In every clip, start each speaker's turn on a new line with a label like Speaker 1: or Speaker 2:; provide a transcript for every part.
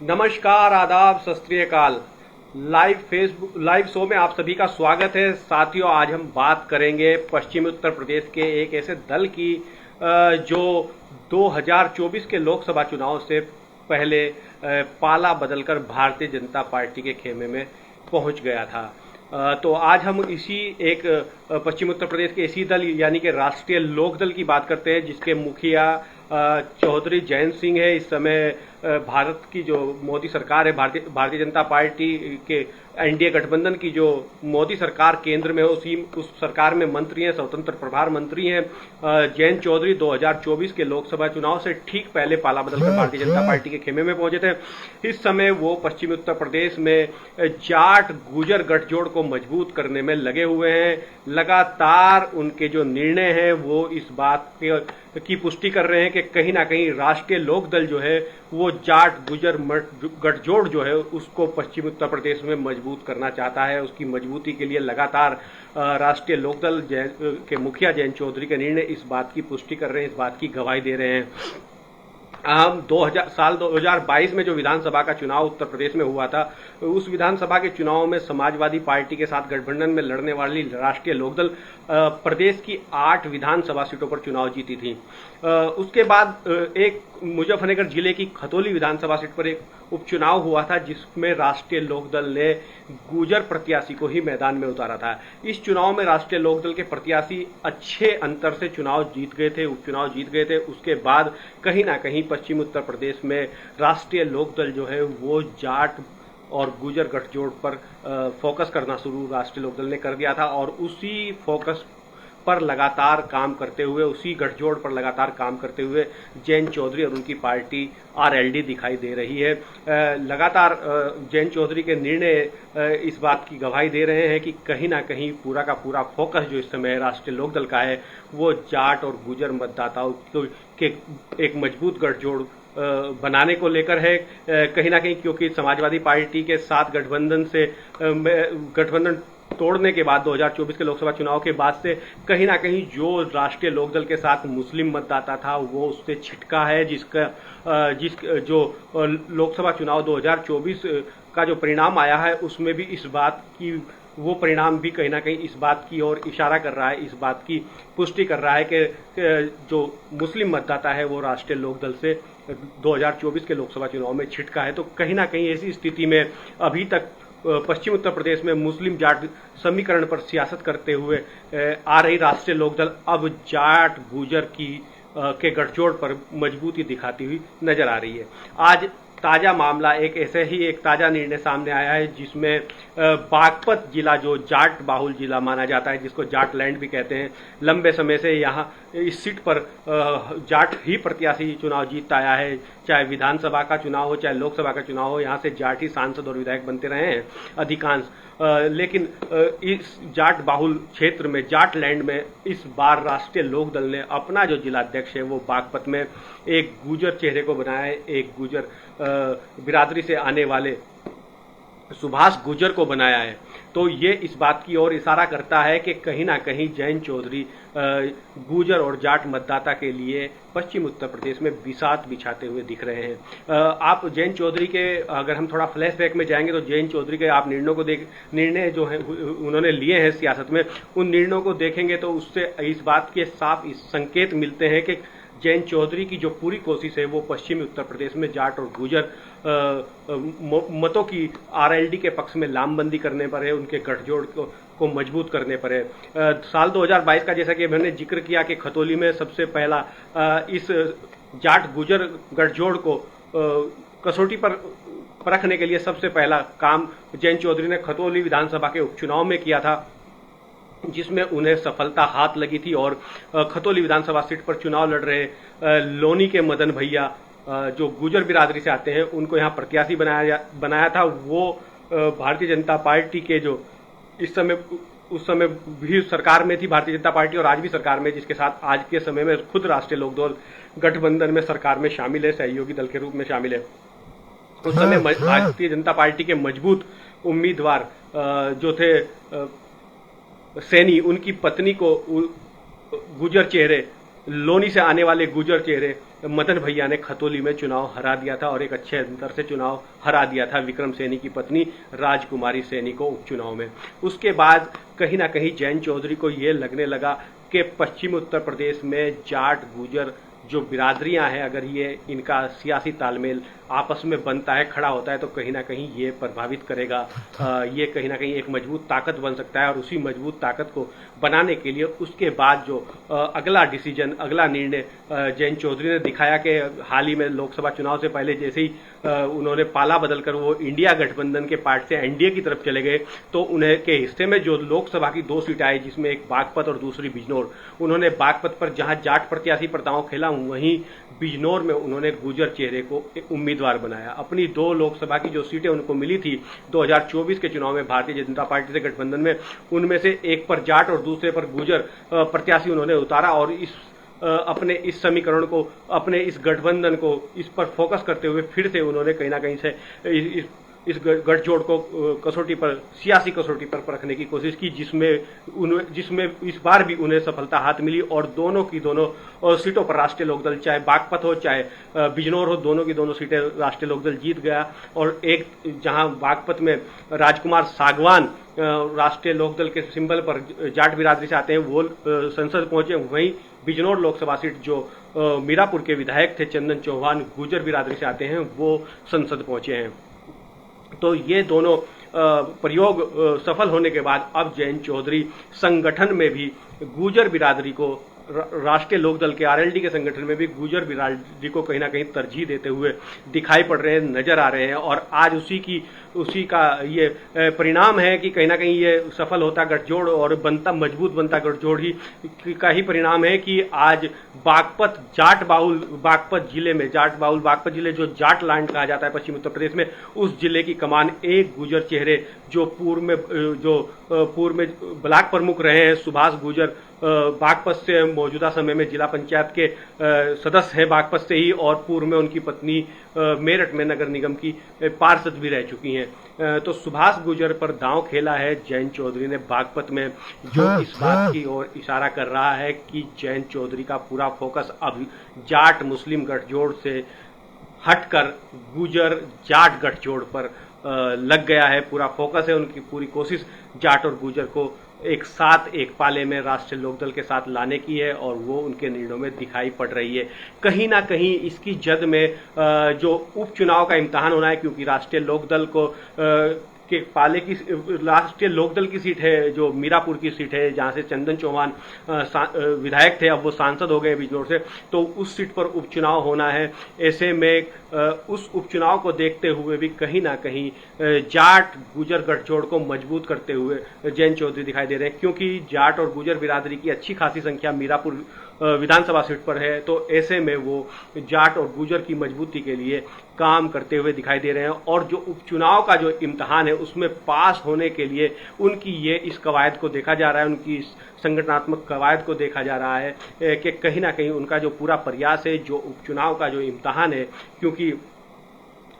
Speaker 1: नमस्कार, आदाब, सत श्री अकाल। लाइव शो में आप सभी का स्वागत है। साथियों, आज हम बात करेंगे पश्चिमी उत्तर प्रदेश के एक ऐसे दल की जो 2024 के लोकसभा चुनाव से पहले पाला बदलकर भारतीय जनता पार्टी के खेमे में पहुंच गया था। तो आज हम इसी एक पश्चिम उत्तर प्रदेश के इसी दल यानी कि राष्ट्रीय लोकदल की बात करते हैं, जिसके मुखिया चौधरी जयंत सिंह है। इस समय भारत की जो मोदी सरकार है, भारतीय जनता पार्टी के एनडीए गठबंधन की जो मोदी सरकार केंद्र में है, उस सरकार में मंत्री हैं, स्वतंत्र प्रभार मंत्री हैं। जयंत चौधरी 2024 के लोकसभा चुनाव से ठीक पहले पाला बदलकर भारतीय जनता पार्टी के खेमे में पहुंचे थे। इस समय वो पश्चिमी उत्तर प्रदेश में जाट गुजर गठजोड़ को मजबूत करने में लगे हुए हैं। लगातार उनके जो निर्णय हैं वो इस बात की पुष्टि कर रहे हैं कि कहीं ना कहीं राष्ट्रीय लोकदल जो है वो जाट गुजर गठजोड़ जो है उसको पश्चिम उत्तर प्रदेश में मजबूत करना चाहता है। उसकी मजबूती के लिए लगातार राष्ट्रीय लोकदल के मुखिया जयंत चौधरी के निर्णय इस बात की पुष्टि कर रहे हैं, इस बात की गवाही दे रहे हैं। हम 2022 में जो विधानसभा का चुनाव उत्तर प्रदेश में हुआ था, उस विधानसभा के चुनाव में समाजवादी पार्टी के साथ गठबंधन में लड़ने वाली राष्ट्रीय लोकदल प्रदेश की 8 विधानसभा सीटों पर चुनाव जीती थी। उसके बाद एक मुजफ्फरनगर जिले की खतौली विधानसभा सीट पर एक उपचुनाव हुआ था, जिसमें राष्ट्रीय लोकदल ने गुजर प्रत्याशी को ही मैदान में उतारा था। इस चुनाव में राष्ट्रीय लोकदल के प्रत्याशी अच्छे अंतर से चुनाव जीत गए थे, उपचुनाव जीत गए थे। उसके बाद कहीं ना कहीं पश्चिम उत्तर प्रदेश में राष्ट्रीय लोकदल जो है वो जाट और गुजर गठजोड़ पर फोकस करना शुरू राष्ट्रीय लोकदल ने कर दिया था, और उसी फोकस पर लगातार काम करते हुए, उसी गठजोड़ पर लगातार काम करते हुए जयंत चौधरी और उनकी पार्टी आरएलडी दिखाई दे रही है। लगातार जयंत चौधरी के निर्णय इस बात की गवाही दे रहे हैं कि कहीं ना कहीं पूरा का पूरा फोकस जो इस समय राष्ट्रीय लोकदल का है वो जाट और गुजर मतदाताओं के एक मजबूत गठजोड़ बनाने को लेकर है। कहीं ना कहीं क्योंकि समाजवादी पार्टी के साथ गठबंधन तोड़ने के बाद 2024 के लोकसभा चुनाव के बाद से कहीं ना कहीं जो राष्ट्रीय लोकदल के साथ मुस्लिम मतदाता था वो उससे छिटका है, जो लोकसभा चुनाव 2024 का जो परिणाम आया है उसमें भी इस बात की, वो परिणाम भी कहीं ना कहीं इस बात की ओर इशारा कर रहा है, इस बात की पुष्टि कर रहा है कि जो मुस्लिम मतदाता है वो राष्ट्रीय लोकदल से 2024 के लोकसभा चुनाव में छिटका है। तो कहीं ना कहीं ऐसी स्थिति में अभी तक पश्चिम उत्तर प्रदेश में मुस्लिम जाट समीकरण पर सियासत करते हुए आ रही राष्ट्रीय लोकदल अब जाट गुजर के गठजोड़ पर मजबूती दिखाती हुई नजर आ रही है। आज ताजा मामला एक ताजा निर्णय सामने आया है, जिसमें बागपत जिला जो जाट बाहुल जिला माना जाता है, जिसको जाट लैंड भी कहते हैं, लंबे समय से यहाँ इस सीट पर जाट ही प्रत्याशी चुनाव जीतता आया है। चाहे विधानसभा का चुनाव हो, चाहे लोकसभा का चुनाव हो, यहाँ से जाट ही सांसद और विधायक बनते रहे हैं अधिकांश। लेकिन इस जाट बाहुल क्षेत्र में, जाट लैंड में, इस बार राष्ट्रीय लोकदल ने अपना जो जिलाध्यक्ष है वो बागपत में एक गुजर चेहरे को बनाया है, एक गुजर बिरादरी से आने वाले सुभाष गुजर को बनाया है। तो ये इस बात की ओर इशारा करता है कि कहीं ना कहीं जयंत चौधरी गुजर और जाट मतदाता के लिए पश्चिम उत्तर प्रदेश में बिसात बिछाते हुए दिख रहे हैं। आप जयंत चौधरी के, अगर हम थोड़ा फ्लैशबैक में जाएंगे तो जयंत चौधरी के आप निर्णय जो है उन्होंने लिए हैं सियासत में, उन निर्णयों को देखेंगे तो उससे इस बात के साफ संकेत मिलते हैं कि जयंत चौधरी की जो पूरी कोशिश है वो पश्चिमी उत्तर प्रदेश में जाट और गुजर मतों की आरएलडी के पक्ष में लामबंदी करने पर है, उनके गठजोड़ को मजबूत करने पर है। साल 2022 का, जैसा कि मैंने जिक्र किया कि खतौली में सबसे पहला इस जाट गुजर गठजोड़ को कसौटी पर रखने के लिए सबसे पहला काम जयंत चौधरी ने खतौली विधानसभा के उपचुनाव में किया था, जिसमें उन्हें सफलता हाथ लगी थी। और खतौली विधानसभा सीट पर चुनाव लड़ रहे लोनी के मदन भैया, जो गुजर बिरादरी से आते हैं, उनको यहाँ प्रत्याशी बनाया था। वो भारतीय जनता पार्टी के जो उस समय भी सरकार में थी भारतीय जनता पार्टी, और आज भी सरकार में, जिसके साथ आज के समय में खुद राष्ट्रीय लोकदल गठबंधन में सरकार में शामिल है, सहयोगी दल के रूप में शामिल है। उस समय भारतीय जनता पार्टी के मजबूत उम्मीदवार जो थे सैनी, उनकी पत्नी को गुजर चेहरे, लोनी से आने वाले गुजर चेहरे मदन भैया ने खतौली में चुनाव हरा दिया था और एक अच्छे अंतर से चुनाव हरा दिया था विक्रम सैनी की पत्नी राजकुमारी सैनी को उपचुनाव में। उसके बाद कहीं ना कहीं जयंत चौधरी को ये लगने लगा कि पश्चिमी उत्तर प्रदेश में जाट गुजर जो बिरादरियां हैं, अगर ये इनका सियासी तालमेल आपस में बनता है, खड़ा होता है, तो कहीं ना कहीं ये प्रभावित करेगा। ये कहीं ना कहीं एक मजबूत ताकत बन सकता है और उसी मजबूत ताकत को बनाने के लिए उसके बाद जो अगला डिसीजन, अगला निर्णय जयंत चौधरी ने दिखाया कि हाल ही में लोकसभा चुनाव से पहले जैसे ही उन्होंने पाला बदलकर वो इंडिया गठबंधन के पार्ट से एनडीए की तरफ चले गए, तो उन्हें के हिस्से में जो लोकसभा की 2 सीटें आई, जिसमें एक बागपत और दूसरी बिजनौर, उन्होंने बागपत पर जहां जाट प्रत्याशी पर दांव खेला, वहीं बिजनौर में उन्होंने गुजर चेहरे को उम्मीदवार बनाया। अपनी 2 लोकसभा की जो सीटें उनको मिली थी 2024 के चुनाव में भारतीय जनता पार्टी से गठबंधन में, उनमें से एक पर जाट और दूसरे पर गुजर प्रत्याशी उन्होंने उतारा और अपने इस समीकरण को, अपने इस गठबंधन को, इस पर फोकस करते हुए फिर से उन्होंने कहीं ना कहीं से इस गठजोड़ को कसौटी पर, सियासी कसौटी पर परखने की कोशिश की, जिसमें इस बार भी उन्हें सफलता हाथ मिली और दोनों की दोनों सीटों पर राष्ट्रीय लोकदल, चाहे बागपत हो चाहे बिजनौर हो, दोनों की दोनों सीटें राष्ट्रीय लोकदल जीत गया। और एक जहां बागपत में राजकुमार सागवान राष्ट्रीय लोकदल के सिंबल पर जाट बिरादरी से आते हैं, वो संसद पहुंचे, वहीं बिजनौर लोकसभा सीट जो मीरापुर के विधायक थे चंदन चौहान गुजर बिरादरी से आते हैं, वो संसद पहुंचे हैं। तो ये दोनों प्रयोग सफल होने के बाद अब जयंत चौधरी संगठन में भी गुजर बिरादरी को, राष्ट्रीय लोकदल के आरएलडी के संगठन में भी गुजर बिरादरी को कहीं ना कहीं तरजीह देते हुए दिखाई पड़ रहे हैं, नजर आ रहे हैं। और आज उसी का ये परिणाम है कि कहीं ना कहीं ये सफल होता गठजोड़ और मजबूत बनता गठजोड़ ही का ही परिणाम है कि आज बागपत बागपत जिले जो जाट लैंड कहा जाता है पश्चिमी उत्तर प्रदेश में, उस जिले की कमान एक गुजर चेहरे जो पूर्व में ब्लॉक प्रमुख रहे हैं सुभाष गुजर, बागपत से मौजूदा समय में जिला पंचायत के सदस्य हैं बागपत से ही, और पूर्व में उनकी पत्नी मेरठ में नगर निगम की पार्षद भी रह चुकी हैं। तो सुभाष गुजर पर दांव खेला है जयंत चौधरी ने बागपत में, जो इस बात की ओर इशारा कर रहा है कि जयंत चौधरी का पूरा फोकस अब जाट मुस्लिम गठजोड़ से हटकर गुजर जाट गठजोड़ पर लग गया है। पूरा फोकस है, उनकी पूरी कोशिश जाट और गुजर को एक साथ एक पाले में राष्ट्रीय लोकदल के साथ लाने की है और वो उनके निर्णयों में दिखाई पड़ रही है। कहीं ना कहीं इसकी जद में जो उपचुनाव का इम्तिहान होना है, क्योंकि राष्ट्रीय लोकदल को के पाले की राष्ट्रीय लोकदल की सीट है जो मीरापुर की सीट है, जहां से चंदन चौहान विधायक थे, अब वो सांसद हो गए बिजनौर से, तो उस सीट पर उपचुनाव होना है। ऐसे में उस उपचुनाव को देखते हुए भी कहीं ना कहीं जाट गुजर गठजोड़ को मजबूत करते हुए जयंत चौधरी दिखाई दे रहे हैं, क्योंकि जाट और गुजर बिरादरी की अच्छी खासी संख्या मीरापुर विधानसभा सीट पर है। तो ऐसे में वो जाट और गुजर की मजबूती के लिए काम करते हुए दिखाई दे रहे हैं और जो उपचुनाव का जो इम्तिहान है उसमें पास होने के लिए उनकी ये इस कवायद को देखा जा रहा है, उनकी इस संगठनात्मक कवायद को देखा जा रहा है कि कहीं ना कहीं उनका जो पूरा प्रयास है, जो उपचुनाव का जो इम्तिहान है, क्योंकि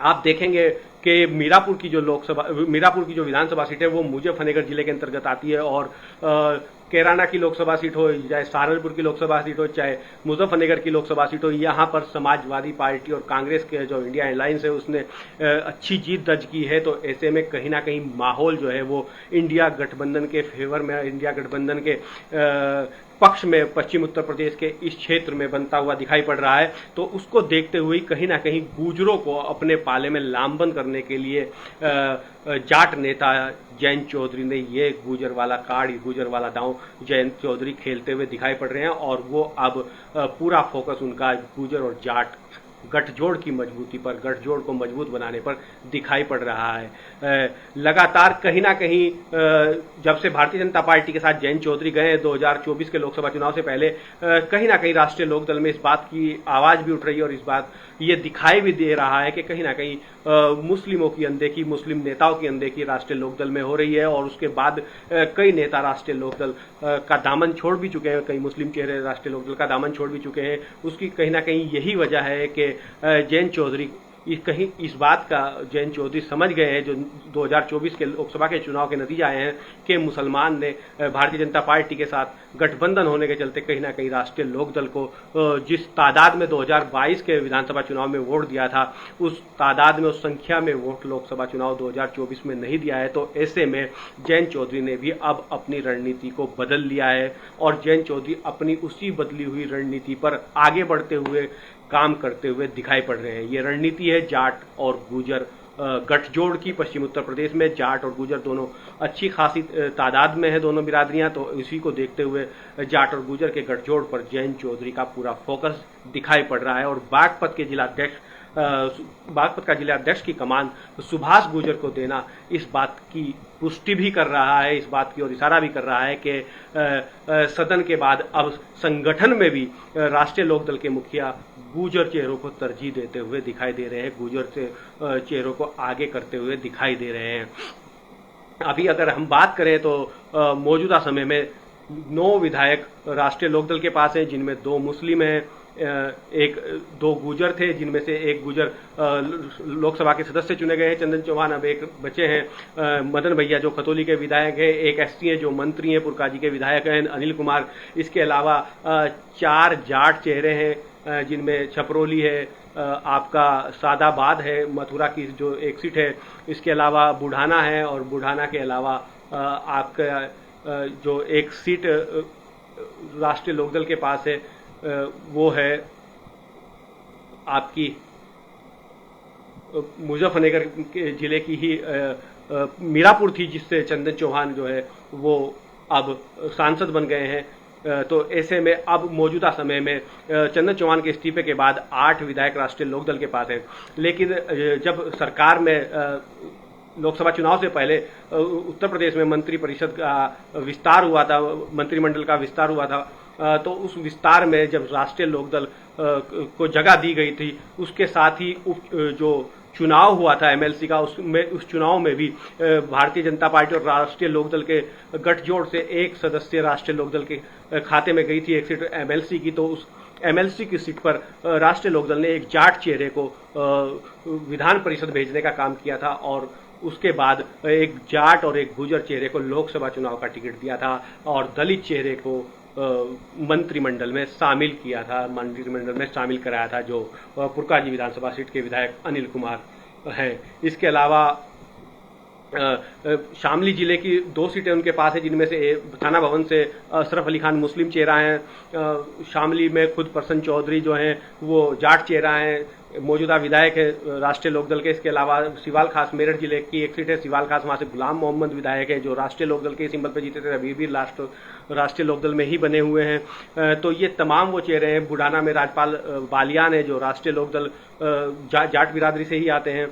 Speaker 1: आप देखेंगे कि मीरापुर की जो विधानसभा सीट है वो मुजफ्फरनगर जिले के अंतर्गत आती है और कैराना की लोकसभा सीट हो, चाहे सहारनपुर की लोकसभा सीट हो, चाहे मुजफ्फरनगर की लोकसभा सीट हो, यहाँ पर समाजवादी पार्टी और कांग्रेस के जो इंडिया अलायंस है उसने अच्छी जीत दर्ज की है। तो ऐसे में कहीं ना कहीं माहौल जो है वो इंडिया गठबंधन के फेवर में, इंडिया गठबंधन के पक्ष में पश्चिम उत्तर प्रदेश के इस क्षेत्र में बनता हुआ दिखाई पड़ रहा है। तो उसको देखते हुए कहीं ना कहीं गुजरों को अपने पाले में लामबंद करने के लिए जाट नेता जयंत चौधरी ने ये गुजर वाला कार्ड, गुजर वाला दांव जयंत चौधरी खेलते हुए दिखाई पड़ रहे हैं और वो अब पूरा फोकस उनका गुजर और जाट गठजोड़ की मजबूती पर, गठजोड़ को मजबूत बनाने पर दिखाई पड़ रहा है। लगातार कहीं ना कहीं जब से भारतीय जनता पार्टी के साथ जयंत चौधरी गए 2024 के लोकसभा चुनाव से पहले, कहीं ना कहीं राष्ट्रीय लोकदल में इस बात की आवाज भी उठ रही है और इस बात ये दिखाई भी दे रहा है कि कहीं ना कहीं मुस्लिमों की अनदेखी, मुस्लिम नेताओं की अनदेखी राष्ट्रीय लोकदल में हो रही है और उसके बाद कई नेता राष्ट्रीय लोकदल का दामन छोड़ भी चुके हैं, कई मुस्लिम चेहरे राष्ट्रीय लोकदल का दामन छोड़ भी चुके हैं। उसकी कहीं ना कहीं यही वजह है कि जयंत चौधरी कहीं इस बात का जयंत चौधरी समझ गए हैं, जो 2024 के लोकसभा के चुनाव के नतीजे आए हैं, कि मुसलमान ने भारतीय जनता पार्टी के साथ गठबंधन होने के चलते कहीं ना कहीं राष्ट्रीय लोकदल को जिस तादाद में 2022 के विधानसभा चुनाव में वोट दिया था, उस तादाद में, उस संख्या में वोट लोकसभा चुनाव 2024 में नहीं दिया है। तो ऐसे में जयंत चौधरी ने भी अब अपनी रणनीति को बदल लिया है और जयंत चौधरी अपनी उसी बदली हुई रणनीति पर आगे बढ़ते हुए, काम करते हुए दिखाई पड़ रहे हैं। ये रणनीति है जाट और गुर्जर गठजोड़ की। पश्चिम उत्तर प्रदेश में जाट और गुर्जर दोनों अच्छी खासी तादाद में है, दोनों बिरादरियां। तो इसी को देखते हुए जाट और गुर्जर के गठजोड़ पर जयंत चौधरी का पूरा फोकस दिखाई पड़ रहा है और बागपत का जिलाध्यक्ष की कमान सुभाष गुर्जर को देना इस बात की पुष्टि भी कर रहा है, इस बात की ओर इशारा भी कर रहा है कि सदन के बाद अब संगठन में भी राष्ट्रीय लोकदल के मुखिया गुर्जर चेहरों को तरजीह देते हुए दिखाई दे रहे हैं, गुर्जर से चेहरों को आगे करते हुए दिखाई दे रहे हैं। अभी अगर हम बात करें तो मौजूदा समय में 9 विधायक राष्ट्रीय लोकदल के पास हैं, जिनमें 2 मुस्लिम हैं, 2 गुर्जर थे, जिनमें से एक गुर्जर लोकसभा के सदस्य चुने गए हैं, चंदन चौहान। अब एक बचे हैं मदन भैया, जो खतौली के विधायक हैं, एक एससी हैं जो मंत्री हैं, पुरकाजी के विधायक हैं अनिल कुमार। इसके अलावा 4 जाट चेहरे हैं, जिनमें छपरोली है, आपका सादाबाद है, मथुरा की जो एक सीट है, इसके अलावा बुढ़ाना है, और बुढ़ाना के अलावा आपका जो एक सीट राष्ट्रीय लोकदल के पास है, वो है आपकी मुजफ्फरनगर के जिले की ही मीरापुर थी, जिससे चंदन चौहान जो है वो अब सांसद बन गए हैं। तो ऐसे में अब मौजूदा समय में चंदन चौहान के इस्तीफे के बाद 8 विधायक राष्ट्रीय लोकदल के पास हैं। लेकिन जब सरकार में लोकसभा चुनाव से पहले उत्तर प्रदेश में मंत्रिपरिषद का विस्तार हुआ था, मंत्रिमंडल का विस्तार हुआ था, तो उस विस्तार में जब राष्ट्रीय लोकदल को जगह दी गई थी, उसके साथ ही जो चुनाव हुआ था एमएलसी का, उस चुनाव में भी भारतीय जनता पार्टी और राष्ट्रीय लोकदल के गठजोड़ से एक सदस्य राष्ट्रीय लोकदल के खाते में गई थी, एक सीट एमएलसी की। तो उस एमएलसी की सीट पर राष्ट्रीय लोकदल ने एक जाट चेहरे को विधान परिषद भेजने का काम किया था और उसके बाद एक जाट और एक गुर्जर चेहरे को लोकसभा चुनाव का टिकट दिया था और दलित चेहरे को मंत्रिमंडल में शामिल किया था, मंत्रिमंडल में शामिल कराया था, जो पुरकाजी विधानसभा सीट के विधायक अनिल कुमार हैं। इसके अलावा शामली जिले की 2 सीटें उनके पास है, जिनमें से थाना भवन से अशरफ अली खान मुस्लिम चेहरा हैं। शामली में खुद प्रसन्न चौधरी जो हैं वो जाट चेहरा हैं, मौजूदा विधायक है राष्ट्रीय लोकदल के। इसके अलावा सिवाल खास मेरठ जिले की एक सीट है, सिवाल खास, वहां से गुलाम मोहम्मद विधायक है, जो राष्ट्रीय लोकदल के सिंबल पर जीते थे, अभी भी राष्ट्रीय लोकदल में ही बने हुए हैं। तो ये तमाम वो चेहरे हैं। बुढ़ाना में राजपाल बालियान है, जो राष्ट्रीय लोकदल जाट बिरादरी से ही आते हैं।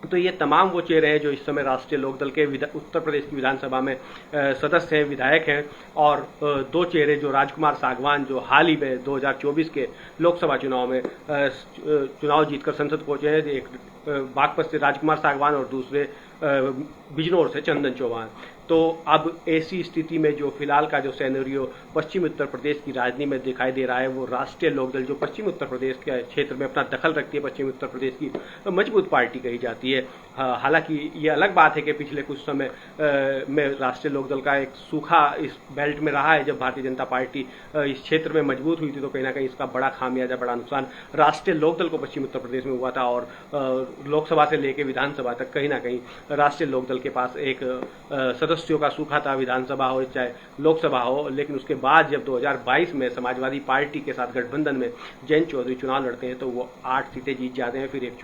Speaker 1: तो ये तमाम वो चेहरे हैं जो इस समय राष्ट्रीय लोकदल के उत्तर प्रदेश की विधानसभा में सदस्य हैं, विधायक हैं। और 2 चेहरे जो राजकुमार सागवान, जो हाल ही में 2024 के लोकसभा चुनाव में चुनाव जीतकर संसद पहुंचे हैं, एक बागपत से राजकुमार सागवान और दूसरे बिजनौर से चंदन चौहान। तो अब ऐसी स्थिति में जो फिलहाल का जो सिनेरियो पश्चिम उत्तर प्रदेश की राजनीति में दिखाई दे रहा है, वो राष्ट्रीय लोकदल, जो पश्चिम उत्तर प्रदेश के क्षेत्र में अपना दखल रखती है, पश्चिम उत्तर प्रदेश की मजबूत पार्टी कही जाती है। हालांकि ये अलग बात है कि पिछले कुछ समय में राष्ट्रीय लोकदल का एक सूखा इस बेल्ट में रहा है। जब भारतीय जनता पार्टी इस क्षेत्र में मजबूत हुई थी, तो कहीं ना कहीं इसका बड़ा खामियाजा, बड़ा नुकसान राष्ट्रीय लोकदल को पश्चिम उत्तर प्रदेश में हुआ था और लोकसभा से लेकर विधानसभा तक कहीं ना कहीं राष्ट्रीय लोकदल के पास एक सदस्यों का सूखा था, विधानसभा हो चाहे लोकसभा हो। लेकिन उसके बाद जब 2022 में समाजवादी पार्टी के साथ गठबंधन में जयंत चौधरी चुनाव लड़ते हैं, तो वो 8 सीटें जीत जाते हैं। फिर एक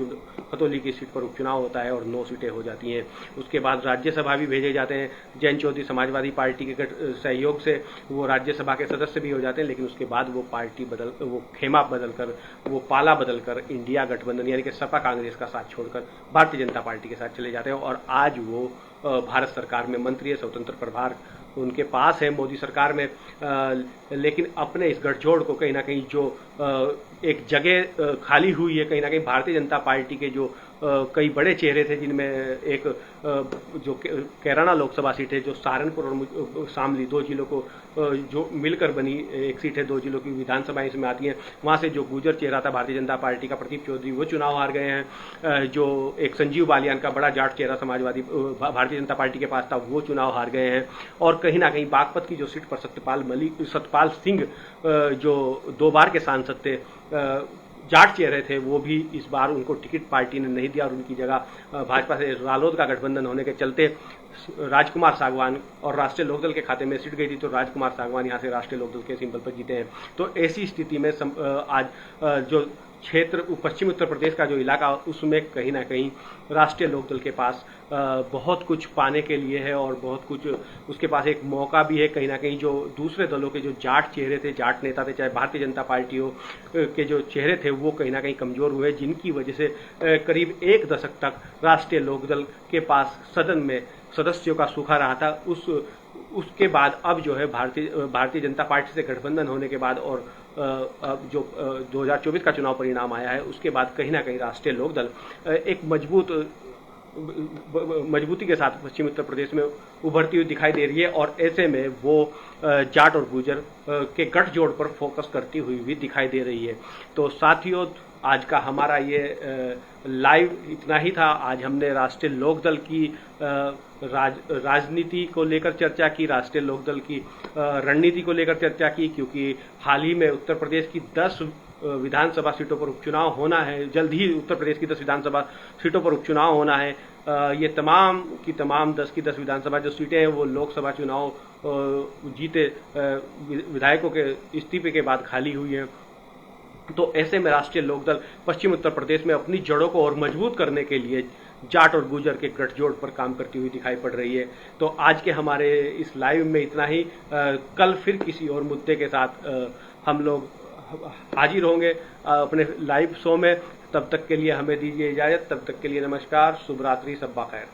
Speaker 1: खतौली की सीट पर उपचुनाव होता है और 9 सीटें हो जाती हैं। उसके बाद राज्यसभा भी भेजे जाते हैं। जयंत चौधरी समाजवादी पार्टी के सहयोग से वो राज्यसभा के सदस्य भी हो जाते हैं। लेकिन उसके बाद वो पार्टी वो खेमा बदलकर, वो पाला बदलकर इंडिया गठबंधन यानी कि सपा कांग्रेस का साथ छोड़कर भारतीय जनता पार्टी के साथ चले जाते हैं और आज वो भारत सरकार में मंत्री है, स्वतंत्र प्रभार उनके पास है मोदी सरकार में। लेकिन अपने इस गठजोड़ को कहीं ना कहीं जो एक जगह खाली हुई है, कहीं ना कहीं भारतीय जनता पार्टी के जो कई बड़े चेहरे थे, जिनमें एक जो कैराना लोकसभा सीट है, जो सहारनपुर और शामली 2 जिलों को जो मिलकर बनी एक सीट है, 2 जिलों की विधानसभा इसमें आती हैं। वहाँ से जो गुजर चेहरा था भारतीय जनता पार्टी का, प्रदीप चौधरी, वो चुनाव हार गए हैं। जो एक संजीव बालियान का बड़ा जाट चेहरा समाजवादी भारतीय जनता पार्टी के पास था, वो चुनाव हार गए हैं। और कहीं ना कहीं बागपत की जो सीट पर सतपाल सिंह जो 2 बार के सांसद थे, जाट चेहरे थे, वो भी इस बार उनको टिकट पार्टी ने नहीं दिया और उनकी जगह भाजपा से रालोद का गठबंधन होने के चलते राजकुमार सागवान और राष्ट्रीय लोकदल के खाते में सीट गई थी, तो राजकुमार सागवान यहां से राष्ट्रीय लोकदल के सिंबल पर जीते हैं। तो ऐसी स्थिति में आज जो क्षेत्र पश्चिमी उत्तर प्रदेश का जो इलाका, उसमें कहीं ना कहीं राष्ट्रीय लोकदल के पास बहुत कुछ पाने के लिए है और बहुत कुछ उसके पास एक मौका भी है। कहीं ना कहीं जो दूसरे दलों के जो जाट चेहरे थे, जाट नेता थे, चाहे भारतीय जनता पार्टी हो के जो चेहरे थे, वो कहीं ना कहीं कमजोर हुए, जिनकी वजह से करीब 1 दशक तक राष्ट्रीय लोकदल के पास सदन में सदस्यों का सूखा रहा था। उसके बाद अब जो है भारतीय जनता पार्टी से गठबंधन होने के बाद और अब जो 2024 का चुनाव परिणाम आया है, उसके बाद कहीं ना कहीं राष्ट्रीय लोकदल एक मजबूती के साथ पश्चिमी उत्तर प्रदेश में उभरती हुई दिखाई दे रही है और ऐसे में वो जाट और गुजर के गठजोड़ पर फोकस करती हुई भी दिखाई दे रही है। तो साथियों, आज का हमारा ये लाइव इतना ही था। आज हमने राष्ट्रीय लोकदल की राजनीति को लेकर चर्चा की, राष्ट्रीय लोकदल की रणनीति को लेकर चर्चा की, क्योंकि हाल ही में उत्तर प्रदेश की 10 विधानसभा सीटों पर उपचुनाव होना है। जल्द ही उत्तर प्रदेश की 10 विधानसभा सीटों पर उपचुनाव होना है। ये तमाम की तमाम 10 की 10 विधानसभा जो सीटें हैं, वो लोकसभा चुनाव जीते विधायकों के इस्तीफे के बाद खाली हुई हैं। तो ऐसे में राष्ट्रीय लोकदल पश्चिम उत्तर प्रदेश में अपनी जड़ों को और मजबूत करने के लिए जाट और गुजर के गठजोड़ पर काम करती हुई दिखाई पड़ रही है। तो आज के हमारे इस लाइव में इतना ही। कल फिर किसी और मुद्दे के साथ हम लोग हाजिर होंगे अपने लाइव शो में। तब तक के लिए हमें दीजिए इजाजत। तब तक के लिए नमस्कार, शुभ रात्रि, सब्बा खैर।